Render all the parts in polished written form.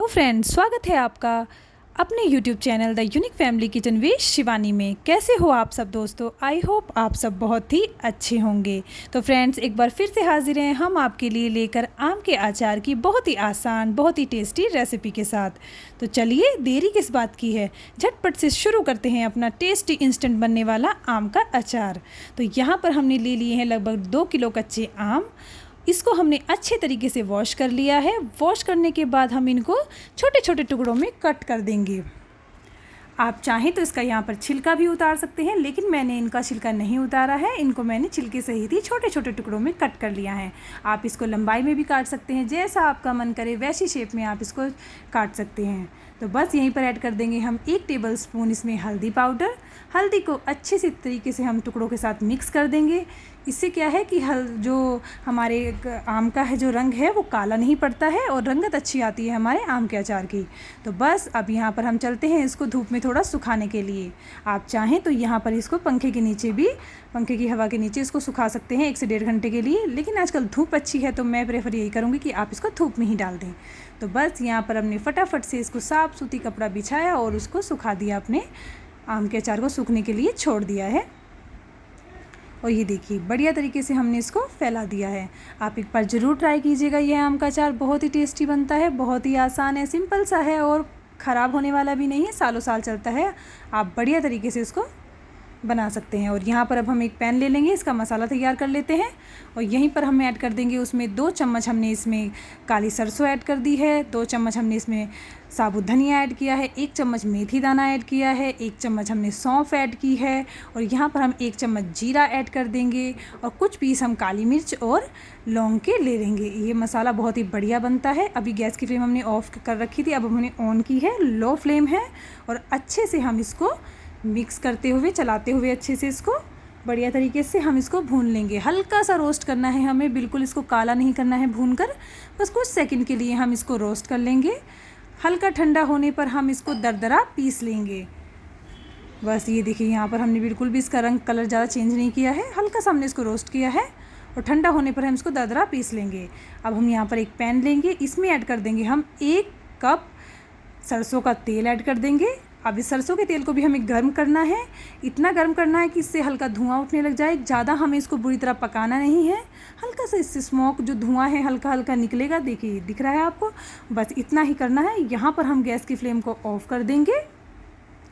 तो फ्रेंड्स, स्वागत है आपका अपने YouTube channel the unique family kitchen with Shivani में। कैसे हो आप सब दोस्तों? आई होप आप सब बहुत ही अच्छे होंगे। तो फ्रेंड्स, एक बार फिर से हाजिर हैं हम आपके लिए लेकर आम के अचार की बहुत ही आसान, बहुत ही टेस्टी रेसिपी के साथ। तो चलिए, देरी किस बात की है, झटपट से शुरू करते हैं अपना टेस्टी इंस्टेंट बनने वाला आम का अचार। तो यहाँ पर हमने ले लिए हैं लगभग 2 किलो कच्चे आम। इसको हमने अच्छे तरीके से वॉश कर लिया है। वॉश करने के बाद हम इनको छोटे छोटे टुकड़ों में कट कर देंगे। आप चाहें तो इसका यहाँ पर छिलका भी उतार सकते हैं, लेकिन मैंने इनका छिलका नहीं उतारा है। इनको मैंने छिलके सहित ही छोटे छोटे टुकड़ों में कट कर लिया है। आप इसको लंबाई में भी काट सकते हैं, जैसा आपका मन करे वैसी शेप में आप इसको काट सकते हैं। तो बस यहीं पर ऐड कर देंगे हम 1 टेबल स्पून इसमें हल्दी पाउडर। हल्दी को अच्छे से तरीके से हम टुकड़ों के साथ मिक्स कर देंगे। इससे क्या है कि जो हमारे आम का है जो रंग है वो काला नहीं पड़ता है और रंगत अच्छी आती है हमारे आम के अचार की। तो बस अब यहाँ पर हम चलते हैं इसको धूप में थोड़ा सुखाने के लिए। आप चाहें तो यहाँ पर इसको पंखे के नीचे भी, पंखे की हवा के नीचे इसको सुखा सकते हैं 1 से 1.5 घंटे के लिए। लेकिन आजकल धूप अच्छी है तो मैं प्रेफर यही करूँगी कि आप इसको धूप में ही डाल दें। तो बस यहाँ पर हमने फटाफट से इसको साफ़ सूती कपड़ा बिछाया और उसको सुखा दिया, अपने आम के अचार को सूखने के लिए छोड़ दिया है। और ये देखिए, बढ़िया तरीके से हमने इसको फैला दिया है। आप एक बार ज़रूर ट्राई कीजिएगा। यह आम का अचार बहुत ही टेस्टी बनता है, बहुत ही आसान है, सिंपल सा है और ख़राब होने वाला भी नहीं है, सालों साल चलता है। आप बढ़िया तरीके से इसको बना सकते हैं। और यहाँ पर अब हम एक पैन ले लेंगे, इसका मसाला तैयार कर लेते हैं। और यहीं पर हम ऐड कर देंगे उसमें 2 चम्मच हमने इसमें काली सरसों ऐड कर दी है, 2 चम्मच हमने इसमें साबुत धनिया ऐड किया है, 1 चम्मच मेथी दाना ऐड किया है, 1 चम्मच हमने सौंफ ऐड की है। और यहाँ पर हम 1 चम्मच जीरा ऐड कर देंगे और कुछ पीस हम काली मिर्च और लौंग के ले लेंगे। ये मसाला बहुत ही बढ़िया बनता है। अभी गैस की फ्लेम हमने ऑफ कर रखी थी, अब हमने ऑन की है, लो फ्लेम है। और अच्छे से हम इसको मिक्स करते हुए, चलाते हुए अच्छे से इसको बढ़िया तरीके से हम इसको भून लेंगे। हल्का सा रोस्ट करना है हमें, बिल्कुल इसको काला नहीं करना है भूनकर, बस कुछ सेकंड के लिए हम इसको रोस्ट कर लेंगे। हल्का ठंडा होने पर हम इसको दरदरा पीस लेंगे। बस ये देखिए, यहाँ पर हमने बिल्कुल भी इसका रंग कलर ज़्यादा चेंज नहीं किया है, हल्का सा हमने इसको रोस्ट किया है और ठंडा होने पर हम इसको दरदरा पीस लेंगे। अब हम यहाँ पर एक पैन लेंगे, इसमें ऐड कर देंगे हम 1 कप सरसों का तेल ऐड कर देंगे। अब इस सरसों के तेल को भी हमें गर्म करना है, इतना गर्म करना है कि इससे हल्का धुआं उठने लग जाए। ज़्यादा हमें इसको बुरी तरह पकाना नहीं है, हल्का सा इससे स्मोक जो धुआं है हल्का हल्का निकलेगा। देखिए, दिख रहा है आपको, बस इतना ही करना है। यहाँ पर हम गैस की फ्लेम को ऑफ कर देंगे,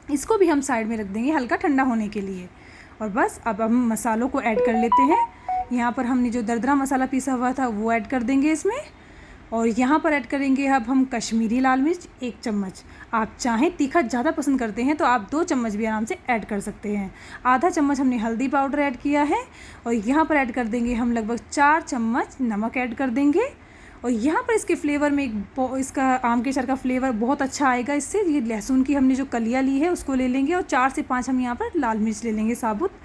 इसको भी हम साइड में रख देंगे हल्का ठंडा होने के लिए। और बस अब हम मसालों को ऐड कर लेते हैं। यहाँ पर हमने जो दरदरा मसाला पीसा हुआ था वो ऐड कर देंगे इसमें। और यहाँ पर ऐड करेंगे अब हम कश्मीरी लाल मिर्च 1 चम्मच। आप चाहें तीखा ज़्यादा पसंद करते हैं तो आप 2 चम्मच भी आराम से ऐड कर सकते हैं। आधा चम्मच हमने हल्दी पाउडर ऐड किया है। और यहाँ पर ऐड कर देंगे हम लगभग 4 चम्मच नमक ऐड कर देंगे। और यहाँ पर इसके फ्लेवर में इसका आम के अचार का फ्लेवर बहुत अच्छा आएगा इससे। ये लहसुन की हमने जो कलियाँ ली है उसको ले लेंगे और 4 से 5 हम यहाँ पर लाल मिर्च ले लेंगे साबुत।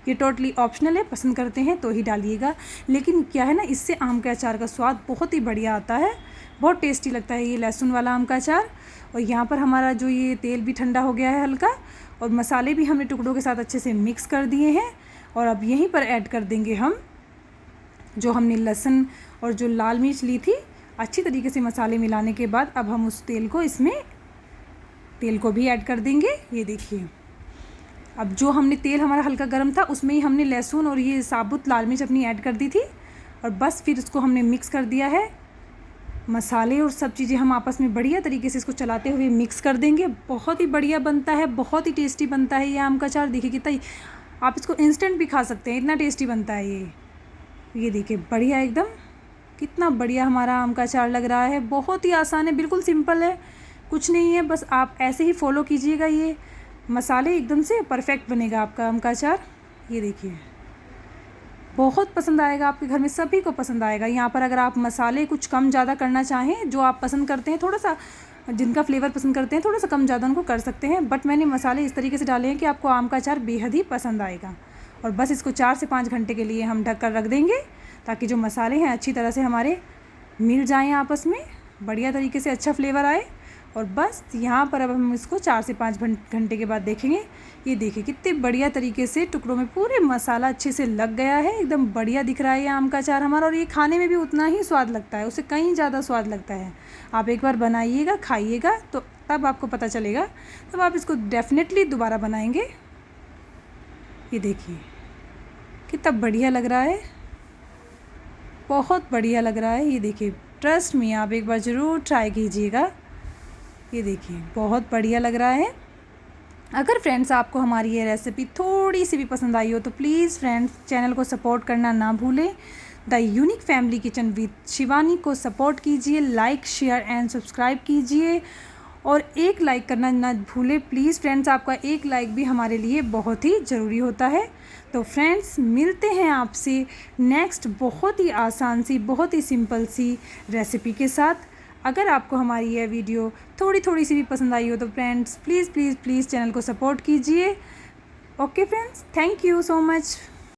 ये टोटली ऑप्शनल है, पसंद करते हैं तो ही डालिएगा। लेकिन क्या है ना, इससे आम के अचार का स्वाद बहुत ही बढ़िया आता है, बहुत टेस्टी लगता है ये लहसुन वाला आम का अचार। और यहाँ पर हमारा जो ये तेल भी ठंडा हो गया है हल्का, और मसाले भी हमने टुकड़ों के साथ अच्छे से मिक्स कर दिए हैं। और अब यहीं पर ऐड कर देंगे हम जो हमने लहसुन और जो लाल मिर्च ली थी। अच्छी तरीके से मसाले मिलाने के बाद अब हम उस तेल को भी ऐड कर देंगे। ये देखिए, अब जो हमने तेल हमारा हल्का गर्म था उसमें ही हमने लहसुन और ये साबुत लाल मिर्च अपनी ऐड कर दी थी। और बस फिर उसको हमने मिक्स कर दिया है। मसाले और सब चीज़ें हम आपस में बढ़िया तरीके से इसको चलाते हुए मिक्स कर देंगे। बहुत ही बढ़िया बनता है, बहुत ही टेस्टी बनता है ये आम का अचार। देखिए कितना, आप इसको इंस्टेंट भी खा सकते हैं, इतना टेस्टी बनता है ये देखिए, बढ़िया एकदम, कितना बढ़िया हमारा आम का अचार लग रहा है। बहुत ही आसान है, बिल्कुल सिंपल है, कुछ नहीं है, बस आप ऐसे ही फॉलो कीजिएगा। ये मसाले एकदम से परफेक्ट बनेगा आपका आम का अचार। ये देखिए, बहुत पसंद आएगा, आपके घर में सभी को पसंद आएगा। यहाँ पर अगर आप मसाले कुछ कम ज़्यादा करना चाहें, जो आप पसंद करते हैं, थोड़ा सा जिनका फ्लेवर पसंद करते हैं थोड़ा सा कम ज़्यादा उनको कर सकते हैं। बट मैंने मसाले इस तरीके से डाले हैं कि आपको आम का अचार बेहद ही पसंद आएगा। और बस इसको 4 से 5 घंटे के लिए हम ढक कर रख देंगे, ताकि जो मसाले हैं अच्छी तरह से हमारे मिल जाएँ आपस में, बढ़िया तरीके से अच्छा फ्लेवर आए। और बस यहाँ पर अब हम इसको 4 से 5 घंटे के बाद देखेंगे। ये देखिए कितने बढ़िया तरीके से टुकड़ों में पूरे मसाला अच्छे से लग गया है, एकदम बढ़िया दिख रहा है ये आम का अचार हमारा। और ये खाने में भी उतना ही स्वाद लगता है, उससे कहीं ज़्यादा स्वाद लगता है। आप एक बार बनाइएगा, खाइएगा, तो तब आपको पता चलेगा, तब आप इसको डेफिनेटली दोबारा बनाएंगे। ये देखिए कितना बढ़िया लग रहा है, बहुत बढ़िया लग रहा है। ये देखिए ट्रस्ट मी, आप एक बार ज़रूर ट्राई कीजिएगा। ये देखिए बहुत बढ़िया लग रहा है। अगर फ्रेंड्स आपको हमारी ये रेसिपी थोड़ी सी भी पसंद आई हो तो प्लीज़ फ्रेंड्स चैनल को सपोर्ट करना ना भूलें। The unique family kitchen with Shivani को सपोर्ट कीजिए, लाइक शेयर एंड सब्सक्राइब कीजिए और एक लाइक करना ना भूलें प्लीज़ फ्रेंड्स। आपका एक लाइक भी हमारे लिए बहुत ही ज़रूरी होता है। तो फ्रेंड्स मिलते हैं आपसे नेक्स्ट बहुत ही आसान सी, बहुत ही सिंपल सी रेसिपी के साथ। अगर आपको हमारी यह वीडियो थोड़ी सी भी पसंद आई हो तो friends please please please channel को सपोर्ट कीजिए। Okay friends, thank you so much.